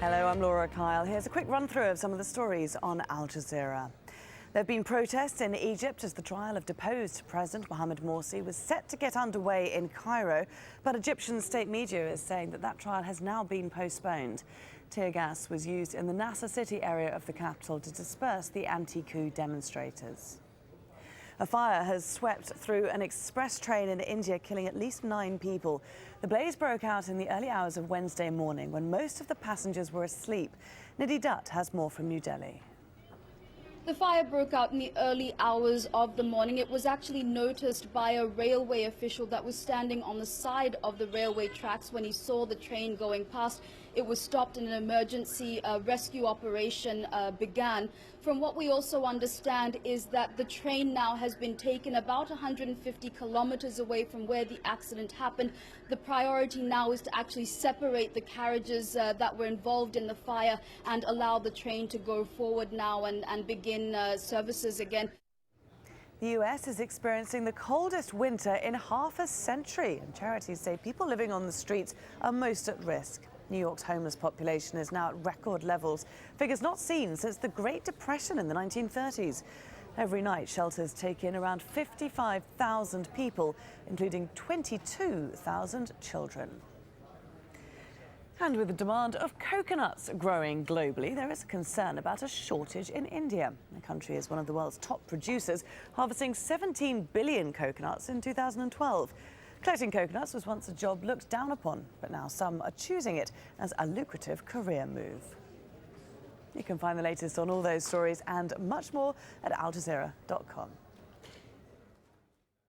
Hello, I'm Laura Kyle. Here's a quick run-through of some of the stories on Al Jazeera. There have been protests in Egypt as the trial of deposed President Mohamed Morsi was set to get underway in Cairo, but Egyptian state media is saying that trial has now been postponed. Tear gas was used in the Nasser City area of the capital to disperse the anti-coup demonstrators. A fire has swept through an express train in India, killing at least 9 people. The blaze broke out in the early hours of Wednesday morning when most of the passengers were asleep. Nidhi Dutt has more from New Delhi. The fire broke out in the early hours of the morning. It was actually noticed by a railway official that was standing on the side of the railway tracks when he saw the train going past. It was stopped and an emergency rescue operation began. From what we also understand is that the train now has been taken about 150 kilometers away from where the accident happened. The priority now is to actually separate the carriages that were involved in the fire and allow the train to go forward now and begin services again. The US is experiencing the coldest winter in half a century, and charities say people living on the streets are most at risk. New York's homeless population is now at record levels, figures not seen since the Great Depression in the 1930s. Every night, shelters take in around 55,000 people, including 22,000 children. And with the demand of coconuts growing globally, there is a concern about a shortage in India. The country is one of the world's top producers, harvesting 17 billion coconuts in 2012. Collecting coconuts was once a job looked down upon, but now some are choosing it as a lucrative career move. You can find the latest on all those stories and much more at aljazeera.com.